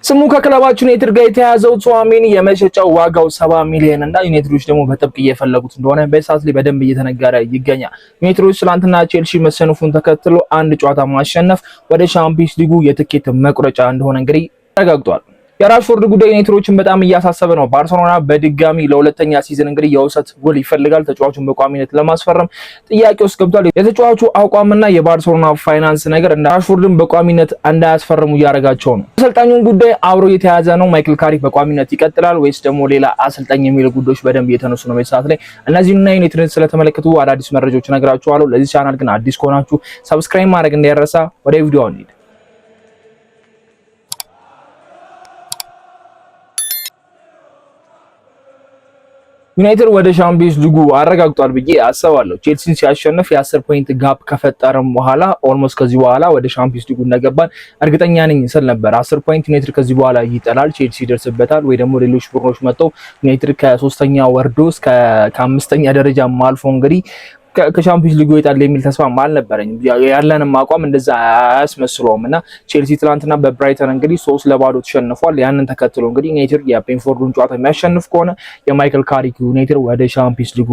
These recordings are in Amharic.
ስሙ ከክለባችን ዩናይትድ ጋር የተያዘው ቱዋሜኒ የመሸጫው ዋጋው 70 ሚሊዮን እና ዩናይትዶች ደግሞ በጥብቅ እየፈለጉት እንደሆነ በሳት ላይ በደንብ እየተነገረ ይገኛል። ዩናይትዶች ትላንትና ቼልሲ መሰነፉን ተከትሎ አንድ ጨዋታ ማሸነፍ ወደ ቻምፒየንስ ሊጉ የትኬት መቁረጫ እንደሆነ እንግዲህ ተረጋግጧል። የራሽፎርድ ጉዳይ ዩናይትዶችን በጣም እያሳሰበ ነው። ባርሴሎና በድጋሚ ለሁለተኛ ሲዝን እንግዲህ የውሰት ውል ይፈልጋል። ተጫዋቹን በቋሚነት ለማስፈረም ጥያቄ ውስጥ ገብቷል። የተጫዋቹ አቋምና የባርሴሎና ፋይናንስ ነገር እንደ ራሽፎርድን በቋሚነት እንዳያስፈርሙ እያደረጋቸው ነው። አሰልጣኙን ጉዳይ አብሮ የተያዘ ነው። ማይክል ካሪክ በቋሚነት ይቀጥላል ወይስ ደግሞ ሌላ አሰልጣኝ የሚሉ ጉዳዮች በደንብ እየተነሱ ነው። በሰዓት ላይ እነዚህና ዩናይትድን ስለተመለከቱ አዳዲስ መረጃዎች እነግራችኋለሁ። ለዚህ ቻናል ግን አዲስ ከሆናችሁ ሰብስክራይብ ማድረግ እንዳይረሳ። ወደ ቪዲዮው እንሂድ። ዩናይትድ ወደ ቻምፒየንስ ሊጉ አረጋግጧል ብዬ አስባለሁ። ቼልሲን ሲያሸንፍ የ10 ፖይንት ጋፕ ከፈጠረም በኋላ ኦልሞስት ከዚህ በኋላ ወደ ቻምፒየንስ ሊጉ እንደገባን እርግጠኛ ነኝ ስል ነበር። 10 ፖይንት ዩናይትድ ከዚህ በኋላ ይጠላል፣ ቼልሲ ይደርስበታል ወይ ደግሞ ሌሎች ቡድኖች መጥተው ዩናይትድ ከ3ኛ ወርዶ እስከ 5ኛ ደረጃ ማልፎ እንግዲህ ከቻምፒየንስ ሊጉ ይጣል የሚል ተስፋ አልነበረኝም። ያለንም አቋም እንደዛ አያስመስለውም እና ቼልሲ ትላንትና በብራይተን እንግዲህ 3-0 ተሸንፏል። ያንን ተከትሎ እንግዲህ ዩናይትድ የቤንፎርዱን ጨዋታ የሚያሸንፍ ከሆነ የማይክል ካሪክ ዩናይትድ ወደ ቻምፒየንስ ሊጉ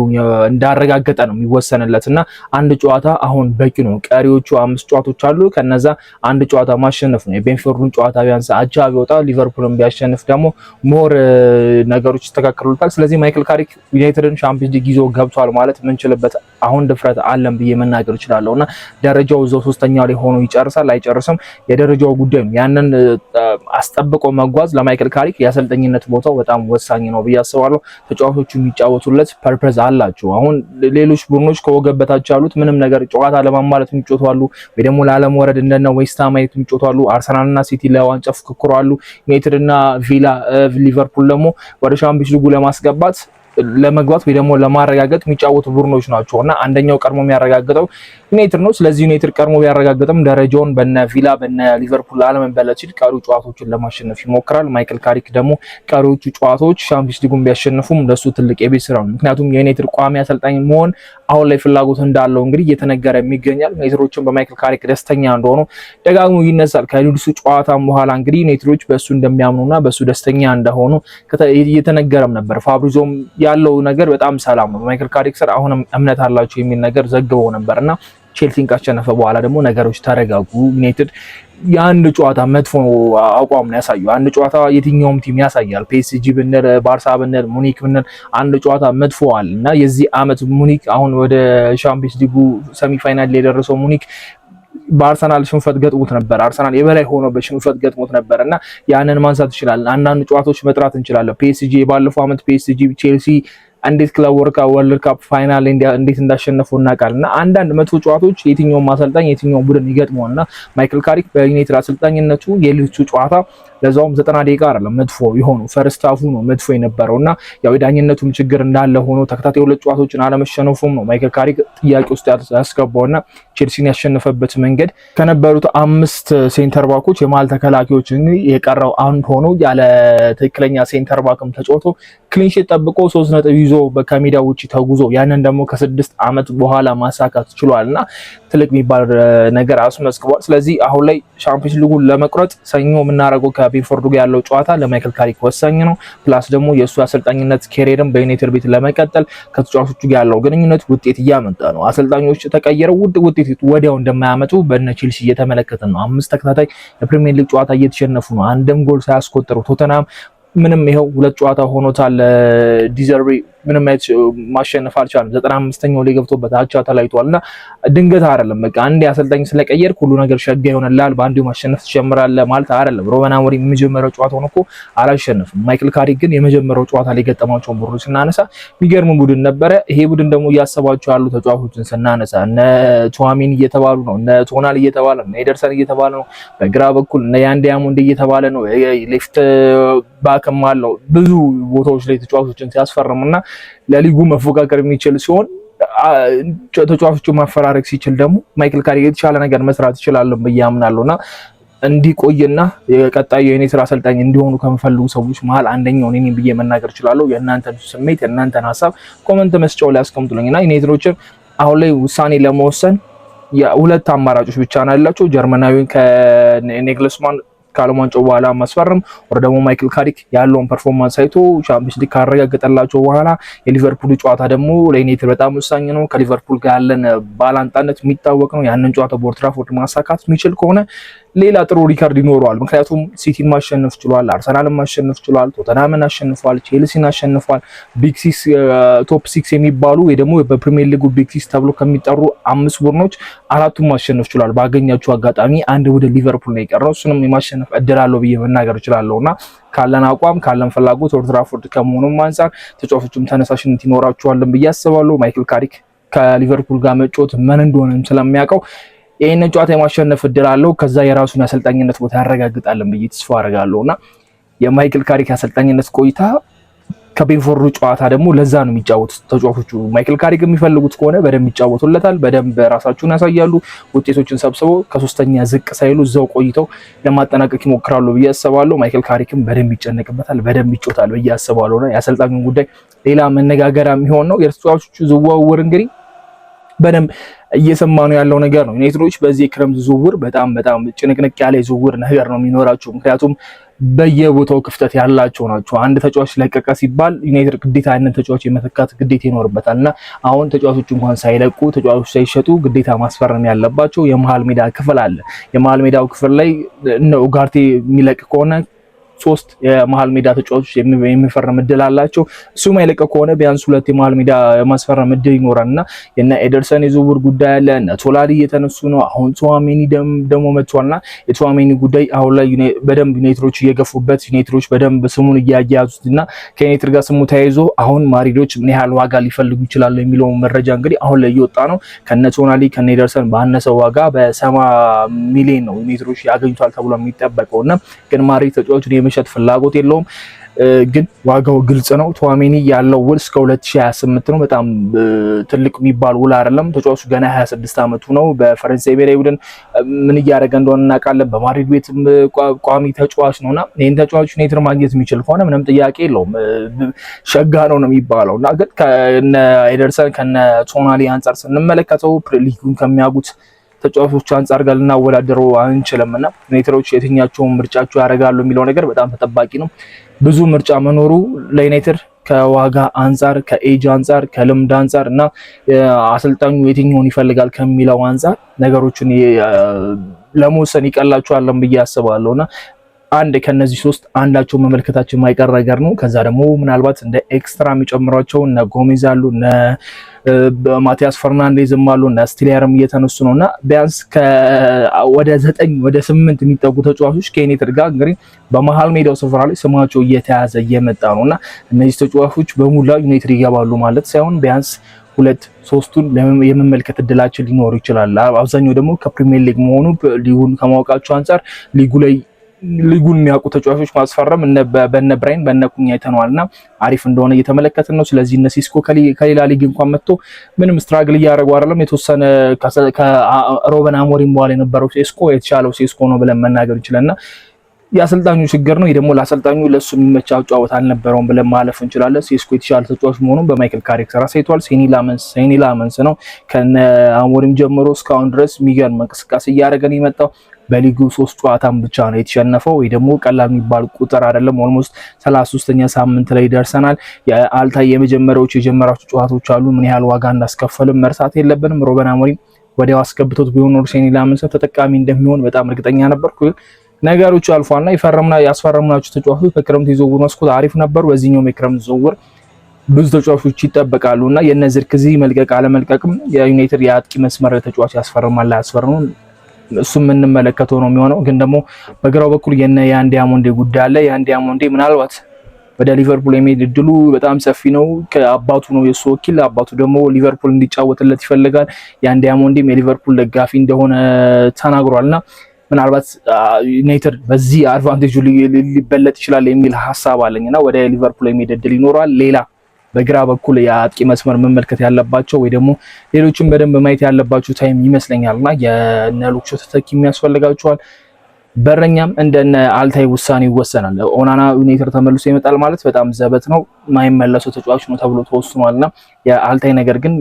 እንዳረጋገጠ ነው የሚወሰንለት እና አንድ ጨዋታ አሁን በቂ ነው። ቀሪዎቹ 5 ጨዋታዎች አሉ። ከነዛ አንድ ጨዋታ ማሸነፍ ነው። የቤንፎርዱን ጨዋታ ቢያንስ አቻ ቢወጣ ሊቨርፑልን ቢያሸንፍ ደግሞ ሞር ነገሮች ይስተካከሉታል። ስለዚህ ማይክል ካሪክ ዩናይትድን ቻምፒየንስ ሊግ ይዞ ገብቷል ማለት ምንችልበት አሁን ድፍረት አለም ብዬ መናገር እችላለሁ እና ደረጃው እዛው 3ኛው ላይ ሆኖ ይጨርሳል አይጨርስም የደረጃው ጉዳይ ነው። ያንን አስጠብቆ መጓዝ ለማይክል ካሪክ የአሰልጣኝነት ቦታው በጣም ወሳኝ ነው ብዬ አስባለሁ። ተጫዋቾቹ የሚጫወቱለት ፐርፐዝ አላቸው። አሁን ሌሎች ቡድኖች ከወገበታች ያሉት ምንም ነገር ጨዋታ ለማማለት የሚጫወቱ አሉ ወይ ደግሞ ለዓለም ወረድ እንደነ ዌስትሃም አይነት የሚጫወቱ አሉ። አርሰናልና ሲቲ ለዋንጫ ፍክክሩ አሉ። ዩናይትድና ቪላ ሊቨርፑል ደግሞ ወደ ቻምፒየንስ ሊጉ ለማስገባት ለመግባት ወይ ደግሞ ለማረጋገጥ የሚጫወቱ ቡድኖች ናቸውና አንደኛው ቀርሞ የሚያረጋግጠው ዩናይትድ ነው። ስለዚህ ዩናይትድ ቀርሞ ቢያረጋግጥም ደረጃውን በነ ቪላ በነ ሊቨርፑል አለመበለጥ ሲል ቀሪው ጨዋታዎችን ለማሸነፍ ይሞክራል። ማይክል ካሪክ ደግሞ ቀሪዎቹ ጨዋታዎች ቻምፒየንስ ሊጉን ቢያሸንፉም ለሱ ትልቅ የቤት ስራ ነው። ምክንያቱም የዩናይትድ ቋሚ አሰልጣኝ መሆን አሁን ላይ ፍላጎት እንዳለው እንግዲህ እየተነገረ የሚገኛል። ዩናይትዶችን በማይክል ካሪክ ደስተኛ እንደሆኑ ደጋግሞ ይነሳል። ከሊድሱ ጨዋታም በኋላ እንግዲህ ዩናይትዶች በሱ እንደሚያምኑና በሱ ደስተኛ እንደሆኑ እየተነገረም ነበር። ፋብሪዞም ያለው ነገር በጣም ሰላም ነው። ማይክል ካሪክ ስር አሁንም እምነት አላቸው የሚል ነገር ዘግበው ነበርና ቼልሲን ካሸነፈ በኋላ ደግሞ ነገሮች ተረጋጉ። ዩናይትድ የአንድ ጨዋታ መጥፎ አቋም ነው ያሳዩ። አንድ ጨዋታ የትኛውም ቲም ያሳያል። ፒኤስጂ ብንል ባርሳ ብንል ሙኒክ ብንል አንድ ጨዋታ መጥፎዋል እና የዚህ አመት ሙኒክ አሁን ወደ ቻምፒየንስ ሊጉ ሰሚ ፋይናል ላይ የደረሰው ሙኒክ በአርሰናል ሽንፈት ገጥሞት ነበር። አርሰናል የበላይ ሆኖ በሽንፈት ገጥሞት ነበርና ያንን ማንሳት ይችላል። አንዳንድ ጨዋታዎች መጥራት እንችላለን። ፒኤስጂ ባለፈው አመት ፒኤስጂ ቼልሲ እንዴት ክለብ ወርልድ ካፕ ፋይናል እንዴት እንዳሸነፉ እናውቃልና አንዳንድ መጥፎ ጨዋታዎች የትኛውም አሰልጣኝ የትኛውም ቡድን ይገጥመውና ማይክል ካሪክ በዩናይትድ አሰልጣኝነቱ የሊድሱ ጨዋታ ለዛውም 90 ደቂቃ አይደለም መጥፎ የሆኑ ፈርስት ሃፉ ነው መጥፎ የነበረውና ያው የዳኝነቱም ችግር እንዳለ ሆኖ ተከታታይ ሁለት ጨዋታዎችን አለመሸነፉም ነው ማይክል ካሪክ ጥያቄ ውስጥ ያስገባውና ቼልሲን ያሸነፈበት መንገድ ከነበሩት 5 ሴንተር ባኮች የማል ተከላካዮች የቀረው አንድ ሆኖ ያለ ትክክለኛ ሴንተር ባክም ተጫውቶ ክሊንሺት ጠብቆ 3 ነጥብ ይዞ ከሜዳ ውጪ ተጉዞ ያንን ደግሞ ከ6 አመት በኋላ ማሳካት ችሏልና ትልቅ የሚባል ነገር አስመስክቧል። ስለዚህ አሁን ላይ ቻምፒየንስ ሊጉን ለመቁረጥ ሰኞ የምናደርገው ከቤንፎርድ ጋር ያለው ጨዋታ ለማይክል ካሪክ ወሳኝ ነው። ፕላስ ደግሞ የእሱ አሰልጣኝነት ኬሪየርም በዩናይትድ ቤት ለመቀጠል ከተጫዋቾቹ ጋር ያለው ግንኙነት ውጤት እያመጣ ነው። አሰልጣኞች ተቀየረው ውጤት ወዲያው እንደማያመጡ በእነ ቼልሲ እየተመለከተ ነው። 5 ተከታታይ የፕሪሚየር ሊግ ጨዋታ እየተሸነፉ ነው። አንድም ጎል ሳያስቆጥሩ ቶተንሃም ምንም ይሄው 2 ጨዋታ ሆኖታል። ዲዘርቪ ምንም አይነት ማሸነፍ አልቻለም። 95ኛው ላይ ገብቶበት አቻ ተላይቷልና ድንገት አይደለም። በቃ አንዴ አሰልጣኝ ስለቀየር ሁሉ ነገር ሸጋ ይሆንላል ባንዴ ማሸነፍ ትጀምራለህ ማለት አይደለም። ሩበን አሞሪም የመጀመሪያው ጨዋታ ሆኖ እኮ አላሸነፈም። ማይክል ካሪክ ግን የመጀመሪያው ጨዋታ ላይ ገጠማቸው ቡድኖች ስናነሳ የሚገርም ቡድን ነበረ። ይሄ ቡድን ደግሞ እያሰባቸው ያሉ ተጫዋቾችን ስናነሳ እነ ቱዋሜኒ እየተባሉ ነው፣ እነ ቶናል እየተባለ ነው፣ ኤደርሰን እየተባለ ነው፣ በግራ በኩል እነ ያንዲያሞንድ እየተባለ ነው፣ ሌፍት ባክም አለው። ብዙ ቦታዎች ላይ ተጫዋቾችን ሲያስፈርምና ለሊጉ መፎካከር የሚችል ሲሆን ተጫዋቾቹ ማፈራረቅ ሲችል ደግሞ ማይክል ካሪክ የተሻለ ነገር መስራት ይችላል ብዬ አምናለሁና እንዲቆይና የቀጣዩ የዩናይትድ አሰልጣኝ እንዲሆኑ ከመፈልጉ ሰዎች መሃል አንደኛው እኔ ብዬ መናገር እችላለሁ። የእናንተን ስሜት የእናንተን ሀሳብ ኮሜንት መስጫው ላይ አስቀምጡልኝና ዩናይትዶችን አሁን ላይ ውሳኔ ለመወሰን የሁለት አማራጮች ብቻ ነው ያላቸው። ጀርመናዊን ከኔግልስማን ከዓለም ዋንጫው በኋላ ማስፈረም ወደ ደግሞ ማይክል ካሪክ ያለውን ፐርፎርማንስ አይቶ ቻምፒየንስ ሊግ ካረጋገጠላቸው በኋላ የሊቨርፑል ጨዋታ ደግሞ ለዩናይትድ በጣም ወሳኝ ነው። ከሊቨርፑል ጋር ያለን ባላንጣነት የሚታወቅ ነው። ያንን ጨዋታ በኦልድ ትራፎርድ ማሳካት የሚችል ከሆነ ሌላ ጥሩ ሪካርድ ይኖረዋል። ምክንያቱም ሲቲን ማሸነፍ ችሏል፣ አርሰናልን ማሸነፍ ችሏል፣ ቶተናምን አሸንፏል፣ ቼልሲን አሸንፏል። ቢግ ሲክስ ቶፕ ሲክስ የሚባሉ ወይ ደግሞ በፕሪሚየር ሊጉ ቢግ ሲክስ ተብሎ ከሚጠሩ 5 ቡድኖች 4ቱን ማሸነፍ ችሏል። ባገኛቸው አጋጣሚ አንድ ወደ ሊቨርፑል ነው የቀረው። እሱንም የማሸነፍ እድል አለው ብዬ መናገር እችላለሁና ካለን አቋም ካለን ፍላጎት ኦልድ ትራፎርድ ከመሆኑም አንፃር ተጫዋቾቹም ተነሳሽነት ይኖራቸዋል ብዬ አስባለሁ። ማይክል ካሪክ ከሊቨርፑል ጋር መጫወት ምን እንደሆነም ስለሚያውቀው ይሄንን ጨዋታ የማሸነፍ እድል አለው። ከዛ የራሱን አሰልጣኝነት ቦታ ያረጋግጣልን ብዬ ተስፋ አደርጋለሁና የማይክል ካሪክ አሰልጣኝነት ቆይታ ከቤንፎርዱ ጨዋታ ደግሞ ለዛ ነው የሚጫወቱት ተጫዋቾቹ። ማይክል ካሪክ የሚፈልጉት ከሆነ በደንብ ይጫወቱለታል፣ በደንብ ራሳቸውን ያሳያሉ፣ ውጤቶችን ሰብስበው ከሶስተኛ ዝቅ ሳይሉ እዛው ቆይተው ለማጠናቀቅ ይሞክራሉ ብዬ አስባለሁ። ማይክል ካሪክም በደንብ ይጨነቅበታል፣ በደንብ ይጮታል ብዬ አስባለሁና የአሰልጣኙን ጉዳይ ሌላ መነጋገሪያ የሚሆን ነው። የተጫዋቾቹ ዝውውር እንግዲህ በደንብ እየሰማ ነው ያለው ነገር ነው። ዩናይትዶች በዚህ የክረምት ዝውውር በጣም ጭንቅንቅ ያለ ዝውውር ነገር ነው የሚኖራቸው። ምክንያቱም በየቦታው ክፍተት ያላቸው ናቸው። አንድ ተጫዋች ለቀቀ ሲባል ዩናይትድ ግዴታ ያንን ተጫዋች የመተካት ግዴታ ይኖርበታልና አሁን ተጫዋቾች እንኳን ሳይለቁ ተጫዋቾች ሳይሸጡ ግዴታ ማስፈረም ያለባቸው የመሃል ሜዳ ክፍል አለ። የመሃል ሜዳው ክፍል ላይ ኡጋርቴ የሚለቅ ከሆነ 3 የመሃል ሜዳ ተጫዋቾች የሚፈረም እድል አላቸው። እሱ ማይለቀ ከሆነ ቢያንስ 2 የመሃል ሜዳ የማስፈረም እድል ይኖራልና የነ ኤደርሰን የዝውውር ጉዳይ አለ። እነ ቶላሊ እየተነሱ ነው። አሁን ቱዋሜኒ ደግሞ መጥቷልና የቱዋሜኒ ጉዳይ አሁን ላይ በደንብ ዩናይትዶች እየገፉበት ዩናይትዶች በደንብ ስሙን እያያዙትና ከዩናይትድ ጋር ስሙ ተያይዞ አሁን ማድሪዶች ምን ያህል ዋጋ ሊፈልጉ ይችላሉ የሚለው መረጃ እንግዲህ አሁን ላይ እየወጣ ነው። ከነ ቶላሊ ከነ ኤደርሰን ባነሰ ዋጋ በ70 ሚሊዮን ነው ዩናይትዶች ያገኙታል ተብሎ የሚጠበቀውና ግን ማድሪድ ተጫዋቹን የመሸጥ ፍላጎት የለውም። ግን ዋጋው ግልጽ ነው። ቱዋሜኒ ያለው ውል እስከ 2028 ነው። በጣም ትልቅ የሚባል ውል አይደለም። ተጫዋቹ ገና 26 ዓመቱ ነው። በፈረንሳይ ብሔራዊ ቡድን ምን እያደረገ እንደሆነ እናውቃለን። በማድሪድ ቤት ቋሚ ተጫዋች ነውና ይሄን ተጫዋች ዩናይትድ ማግኘት የሚችል ከሆነ ምንም ጥያቄ የለውም። ሸጋ ነው የሚባለውና ግን ከነ ኤደርሰን ከነ ቶናሊ አንፃር ስንመለከተው ሊጉን ከሚያጉት ተጫዋቾች አንፃር ጋር ልናወዳደረው አንችልምና ዩናይትዶች የትኛቸውን ምርጫቸው ያደርጋሉ የሚለው ነገር በጣም ተጠባቂ ነው። ብዙ ምርጫ መኖሩ ለዩናይትድ ከዋጋ አንፃር ከኤጅ አንፃር ከልምድ አንፃር እና አሰልጣኙ የትኛውን ይፈልጋል ከሚለው አንፃር ነገሮችን ለመወሰን ይቀላቸዋል ብዬ አስባለሁና አንድ ከነዚህ 3 አንዳቸው መመልከታችን የማይቀር ነገር ነው። ከዛ ደግሞ ምናልባት እንደ ኤክስትራ የሚጨምሯቸው እነ ጎሜዝ አሉ፣ እነ ማቲያስ ፈርናንዴዝም አሉ፣ እነ ስቲሊያርም እየተነሱ ነውና ቢያንስ ወደ 9 ወደ 8 የሚጠጉ ተጫዋቾች ከዩናይትድ ጋር እንግዲህ በመሃል ሜዳው ስፍራ ላይ ስማቸው እየተያዘ እየመጣ ነውና እነዚህ ተጫዋቾች በሙላ ዩናይትድ ይገባሉ ማለት ሳይሆን ቢያንስ 2-3ቱን የመመልከት እድላችን ሊኖር ይችላል። አብዛኛው ደግሞ ከፕሪሚየር ሊግ መሆኑ ሊጉን ከማወቃቸው አንፃር ሊጉን የሚያውቁ ተጫዋቾች ማስፈረም በነ ብራይን በነ ኩኛ አይተነዋልና አሪፍ እንደሆነ እየተመለከትን ነው። ስለዚህ እነ ሲስኮ ከሌላ ሊግ እንኳን መጥቶ ምንም ስትራግል እያደረጉ አይደለም። የተወሰነ ከሮበን አሞሪም በኋላ የነበረው ሴስኮ የተሻለው ሴስኮ ነው ብለን መናገር እንችላልና የአሰልጣኙ ችግር ነው። ደግሞ ለአሰልጣኙ ለሱ የሚመች አጫወት አልነበረውም ብለን ማለፍ እንችላለን። ሴስኮ የተሻለ ተጫዋች መሆኑን በማይክል ካሪክ ስራ ሳይቷል። ሴኒ ላመንስ ነው ከነ አሞሪም ጀምሮ እስካሁን ድረስ የሚገርም እንቅስቃሴ እያደረገ ነው የመጣው። በሊጉ 3 ጨዋታም ብቻ ነው የተሸነፈው። ወይ ደግሞ ቀላል የሚባል ቁጥር አይደለም። ኦልሞስት 33ኛ ሳምንት ላይ ደርሰናል። የአልታይ የመጀመሪያዎቹ የጀመራቸው ጨዋታዎች አሉ። ምን ያህል ዋጋ እንዳስከፈልም መርሳት የለብንም። ሮበን አሞሪም ወዲያው አስገብቶት ቢሆን ኖሮ ሴኒ ላመንስ ተጠቃሚ እንደሚሆን በጣም እርግጠኛ ነበርኩ። ነገሮች አልፏልና ያስፈረምናቸው ተጫዋቾች በክረምት የዝውውር መስኮት አሪፍ ነበሩ። በዚህኛው የክረምት ዝውውር ብዙ ተጫዋቾች ይጠበቃሉና የነዚህ ከዚ መልቀቅ አለመልቀቅም የዩናይትድ የአጥቂ መስመር ተጫዋች ያስፈርማል አያስፈርምም እሱ የምንመለከተው ነው የሚሆነው። ግን ደግሞ በግራው በኩል የአንዲ አሞንዴ ጉዳይ አለ። የአንዲ አሞንዴ ምናልባት ወደ ሊቨርፑል የሚሄድ እድሉ በጣም ሰፊ ነው። ከአባቱ ነው የሱ ወኪል። አባቱ ደግሞ ሊቨርፑል እንዲጫወትለት ይፈልጋል። የአንዲ አሞንዴም የሊቨርፑል ደጋፊ እንደሆነ ተናግሯልና ምናልባት ዩናይትድ በዚህ አድቫንቴጁ ሊበለጥ ይችላል የሚል ሀሳብ አለኝና ወደ ሊቨርፑል የሚሄድ እድል ይኖራል። ሌላ በግራ በኩል የአጥቂ መስመር መመልከት ያለባቸው ወይ ደግሞ ሌሎችን በደንብ ማየት ያለባቸው ታይም ይመስለኛልና የነ ሉክሾ ተተኪ የሚያስፈልጋቸዋል። በረኛም እንደነ አልታይ ውሳኔ ይወሰናል። ኦናና ዩናይትድ ተመልሶ ይመጣል ማለት በጣም ዘበት ነው። ማይመለሰው ተጫዋች ነው ተብሎ ተወስኗልና የአልታይ ነገር ግን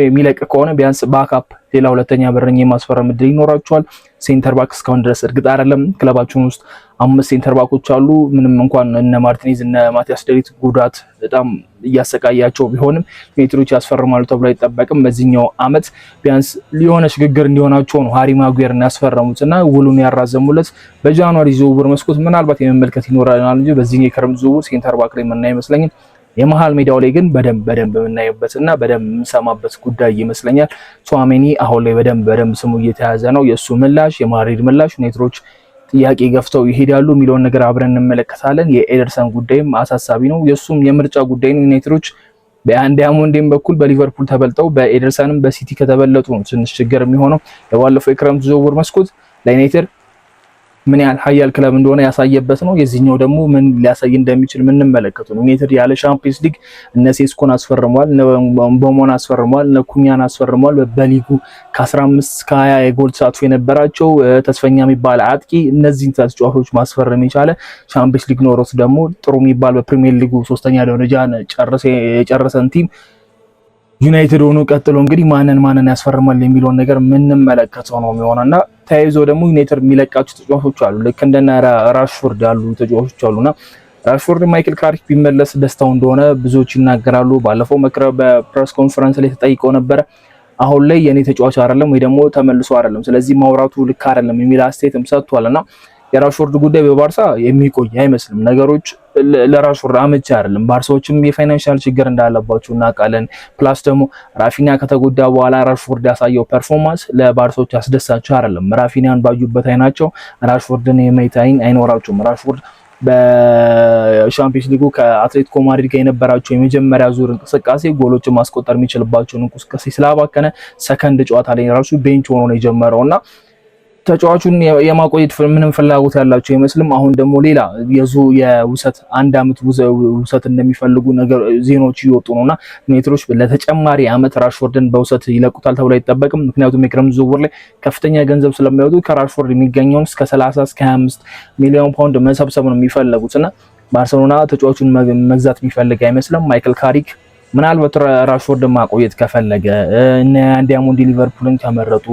የሚለቅ ከሆነ ቢያንስ ባካፕ ሌላ ሁለተኛ በረኛ የማስፈረም እድል ይኖራቸዋል። ሴንተር ባክ እስካሁን ድረስ እርግጥ አይደለም። ክለባችን ውስጥ 5 ሴንተር ባኮች አሉ። ምንም እንኳን እነ ማርቲኔዝ እነ ማቲያስ ደሊት ጉዳት በጣም እያሰቃያቸው ቢሆንም ዩናይትዶች ያስፈርማሉ ተብሎ አይጠበቅም። በዚህኛው አመት ቢያንስ የሆነ ሽግግር እንዲሆናቸው ነው ሃሪ ማጉየርን ያስፈረሙትና ውሉን ያራዘሙለት። በጃንዋሪ ዝውውር መስኮት ምናልባት የመመልከት ይኖራል እንጂ በዚህኛው የክረምት ዝውውር ሴንተር ባክ ላይ የምናይ አይመስለኝም። የመሃል ሜዳው ላይ ግን በደንብ የምናይበትና በደንብ የምንሰማበት ጉዳይ ይመስለኛል። ቹዋሜኒ አሁን ላይ በደንብ ስሙ እየተያዘ ነው። የሱ ምላሽ የማድሪድ ምላሽ ዩናይትዶች ጥያቄ ገፍተው ይሄዳሉ የሚለውን ነገር አብረን እንመለከታለን። የኤደርሰን ጉዳይም አሳሳቢ ነው። የሱም የምርጫ ጉዳይ ነው። ዩናይትዶች በአንዲያሞንዴም በኩል በሊቨርፑል ተበልጠው በኤደርሰንም በሲቲ ከተበለጡ ነው ትንሽ ችግር የሚሆነው። የባለፈው የክረምት ዝውውር መስኮት ለዩናይትድ ምን ያህል ሀያል ክለብ እንደሆነ ያሳየበት ነው። የዚህኛው ደግሞ ምን ሊያሳይ እንደሚችል ምን እንመለከተው ነው። ዩናይትድ ያለ ቻምፒየንስ ሊግ እነ ሴስኮን አስፈርሟል፣ እነ ቦሞን አስፈርሟል፣ እነ ኩኛን አስፈርሟል። በሊጉ ከ15 እስከ 20 የጎል ተሳትፎ የነበራቸው ተስፈኛ የሚባል አጥቂ እነዚህን ተጫዋቾች ማስፈረም የቻለ ቻምፒየንስ ሊግ ኖሮት ደግሞ ጥሩ የሚባል በፕሪሚየር ሊጉ 3ኛ ደረጃን የጨረሰን ቲም ዩናይትድ ሆኖ ቀጥሎ እንግዲህ ማንን ያስፈርማል የሚለውን ነገር ምንመለከተው ነው የሚሆነውና ተያይዞ ደግሞ ዩናይትድ የሚለቃቸው ተጫዋቾች አሉ። ልክ እንደና ራሽፎርድ ያሉ ተጫዋቾች አሉና ራሽፎርድ ማይክል ካሪክ ቢመለስ ደስታው እንደሆነ ብዙዎች ይናገራሉ። ባለፈው በፕሬስ ኮንፈረንስ ላይ ተጠይቀው ነበረ። አሁን ላይ የኔ ተጫዋች አይደለም ወይ ደግሞ ተመልሶ አይደለም፣ ስለዚህ ማውራቱ ልክ አይደለም የሚል አስተያየትም ሰጥቷልና የራሽፎርድ ጉዳይ በባርሳ የሚቆይ አይመስልም። ነገሮች ለራሽፎርድ አመቺ አይደለም። ባርሳዎችም የፋይናንሻል ችግር እንዳለባቸው እናውቃለን። ፕላስ ደግሞ ራፊኒያ ከተጎዳ በኋላ ራሽፎርድ ያሳየው ፐርፎርማንስ ለባርሳዎች አስደሳቸው አይደለም። ራፊኒያን ባዩበት አይናቸው ራሽፎርድን የማየት አይን አይኖራቸውም። ራሽፎርድ በሻምፒዮንስ ሊጉ ከአትሌቲኮ ማድሪድ ጋር የነበራቸው የመጀመሪያ ዙር እንቅስቃሴ ጎሎችን ማስቆጠር የሚችልባቸውን እንቅስቃሴ ስላባከነ ሰከንድ ጨዋታ ላይ ራሱ ቤንች ሆኖ ነው የጀመረውና ተጫዋቹን የማቆየት ምንም ፍላጎት ያላቸው አይመስልም። አሁን ደግሞ ሌላ የውሰት 1 አመት ውሰት እንደሚፈልጉ ነገር ዜናዎች እየወጡ ነውና ዩናይትዶች ለተጨማሪ አመት ራሽፎርድን በውሰት ይለቁታል ተብሎ አይጠበቅም። ምክንያቱም የክረምት ዝውውር ላይ ከፍተኛ ገንዘብ ስለሚያወጡ ከራሽፎርድ የሚገኘውን እስከ 30 እስከ 25 ሚሊዮን ፓውንድ መሰብሰብ ነው የሚፈልጉትና ባርሴሎና ተጫዋቹን መግዛት የሚፈልግ አይመስልም። ማይክል ካሪክ ምናልባት ራሽፎርድን ማቆየት ከፈለገ እነ አንዲያሞንዲ ሊቨርፑልን ከመረጡ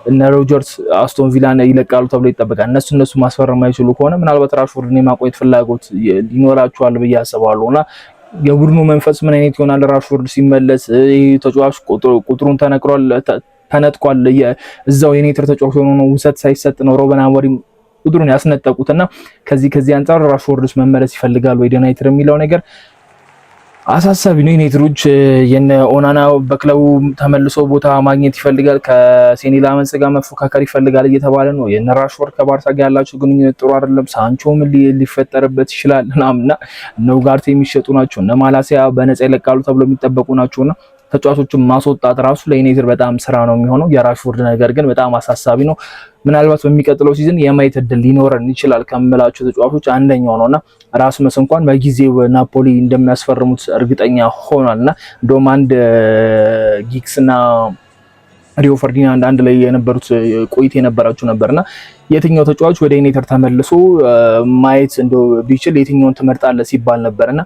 እነ ሮጀርስ አስቶን ቪላን ይለቃሉ ተብሎ ይጠበቃል። እነሱ ማስፈረም የማይችሉ ከሆነ ምናልባት ራሽፎርድን የማቆየት ፍላጎት ሊኖራቸዋል ብዬ አስባለሁና የቡድኑ መንፈስ ምን አይነት ይሆናል? ራሽፎርድ ሲመለስ ተጫዋች ቁጥሩን ተነጥቋል። እዛው የዩናይትድ ተጫዋች ሆኖ ነው ውሰት ሳይሰጥ ነው ሮበን አሞሪም ቁጥሩን ያስነጠቁትና ከዚህ አንፃር ራሽፎርድስ መመለስ ይፈልጋል ወይ ዩናይትድ የሚለው ነገር አሳሳቢ ነው። ዩናይትዶች የነ ኦናና በክለቡ ተመልሶ ቦታ ማግኘት ይፈልጋል። ከሴኒ ላመንስ ጋር መፎካከር ይፈልጋል እየተባለ ነው። የነ ራሽፎርድ ከባርሳ ጋር ያላቸው ግንኙነት ጥሩ አይደለም። ሳንቾ ምን ሊፈጠርበት ይችላል እናምና እነ ኡጋርቴ የሚሸጡ ናቸው። እነ ማላሲያ በነፃ ይለቃሉ ተብሎ የሚጠበቁ ናቸውና ተጫዋቾችን ማስወጣት ራሱ ለዩናይትድ በጣም ስራ ነው የሚሆነው። የራሽፎርድ ነገር ግን በጣም አሳሳቢ ነው። ምናልባት በሚቀጥለው ሲዝን የማየት እድል ሊኖረን ይችላል ከምላቸው ተጫዋቾች አንደኛው ነውና ራስመስ እንኳን በጊዜው ናፖሊ እንደሚያስፈርሙት እርግጠኛ ሆኗልና እንደውም አንድ ጊክስና ሪዮ ፈርዲናንድ አንድ ላይ የነበሩት ቆይታ የነበራቸው ነበርና የትኛው ተጫዋች ወደ ዩናይትድ ተመልሶ ማየት እንደው ቢችል የትኛውን ትመርጣለህ ሲባል ነበርና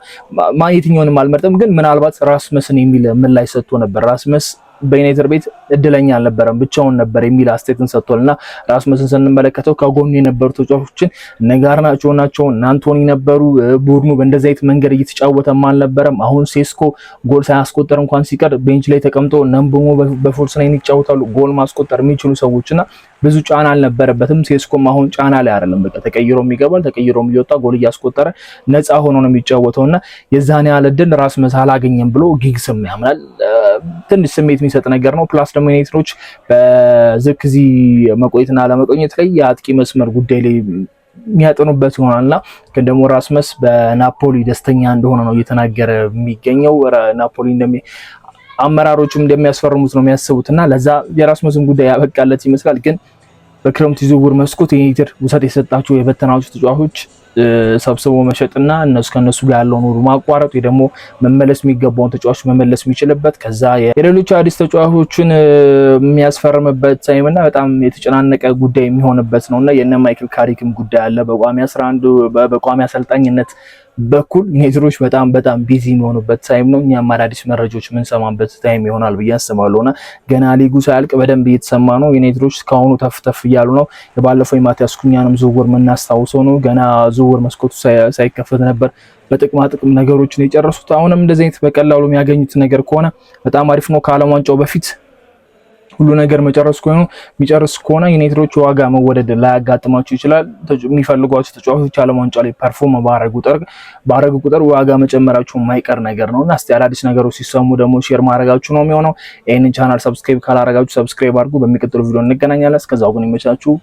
የትኛውንም አልመርጥም፣ ግን ምናልባት ራስመስን የሚል ምላሽ ሰጥቶ ነበር። ራስመስ በዩናይትድ ቤት እድለኛ አልነበረም፣ ብቻውን ነበር የሚል አስተያየትን ሰጥቷልና ራስመስን ስንመለከተው ከጎኑ የነበሩ ተጫዋቾችን እነ ጋርናቾ ናቸው፣ እነ አንቶኒ ነበሩ። ቡድኑ በእንደዚህ አይነት መንገድ እየተጫወተም አልነበረም። አሁን ሴስኮ ጎል ሳያስቆጠር እንኳን ሲቀር ቤንች ላይ ተቀምጦ ነምቦሞ በፎርስ ላይ ይጫወታሉ፣ ጎል ማስቆጠር የሚችሉ ሰዎችና ብዙ ጫና አልነበረበትም። ሴስኮም አሁን ጫና ላይ አይደለም፣ በቃ ተቀይሮም ይገባል፣ ተቀይሮም ይወጣ፣ ጎል እያስቆጠረ ነፃ ሆኖ ነው የሚጫወተውና የዛን ያህል እድል ራስመስ አላገኘም ብሎ ጊግስም ያምናል። ትንሽ ስሜት የሚሰጥ ነገር ነው። ፕላስ ደግሞ ዩናይትዶች በዝክዚ መቆየትና ለመቆየት ላይ የአጥቂ መስመር ጉዳይ ላይ የሚያጠኑበት ይሆናልና ግን ደግሞ ራስመስ በናፖሊ ደስተኛ እንደሆነ ነው እየተናገረ የሚገኘው። ናፖሊ አመራሮቹም እንደሚያስፈርሙት ነው የሚያስቡትና ለዛ የራስመስን ጉዳይ ያበቃለት ይመስላል። ግን በክረምት ዝውውር መስኮት የዩናይትድ ውሰት የሰጣቸው የበተናቸው ተጫዋቾች ሰብስቦ መሸጥና ከነሱ ጋር ያለውን ውል ማቋረጥ ወይ ደግሞ መመለስ የሚገባውን ተጫዋች መመለስ የሚችልበት ከዛ የሌሎች አዲስ ተጫዋቾችን የሚያስፈርምበት ታይምና በጣም የተጨናነቀ ጉዳይ የሚሆንበት ነውና የነ ማይክል ካሪክም ጉዳይ አለ በቋሚ 11 በቋሚ አሰልጣኝነት በኩል ዩናይትዶች በጣም ቢዚ የሚሆኑበት ታይም ነው። እኛም አዳዲስ መረጃዎች የምንሰማበት ታይም ይሆናል ብዬ አስባለሁና ገና ሊጉ ሳያልቅ በደንብ እየተሰማ ነው። ዩናይትዶች እስካሁኑ ተፍተፍ እያሉ ነው። የባለፈው የማቲያስ ኩኛንም ዝውውር የምናስታውሰው ነው። ገና ዝውውር መስኮቱ ሳይከፈት ነበር በጥቅማ ጥቅም ነገሮችን የጨረሱት። አሁንም እንደዚህ አይነት በቀላሉ የሚያገኙት ነገር ከሆነ በጣም አሪፍ ነው። ከዓለም ዋንጫው በፊት ሁሉ ነገር የሚጨርስ ከሆነ ዩናይትዶች ዋጋ መወደድ ላያጋጥማቸው ይችላል። የሚፈልጓቸው ተጫዋቾች ዓለም ዋንጫ ላይ ፐርፎርም ባረጉ ቁጥር ዋጋ መጨመራቸው የማይቀር ነገር ነውና እስቲ አዳዲስ ነገሮች ሲሰሙ ደግሞ ሼር ማድረጋችሁ ነው የሚሆነው። ይሄንን ቻናል ሰብስክራይብ ካላረጋችሁ ሰብስክራይብ አድርጉ። በሚቀጥለው ቪዲዮ እንገናኛለን። እስከዛው ግን ይመቻችሁ።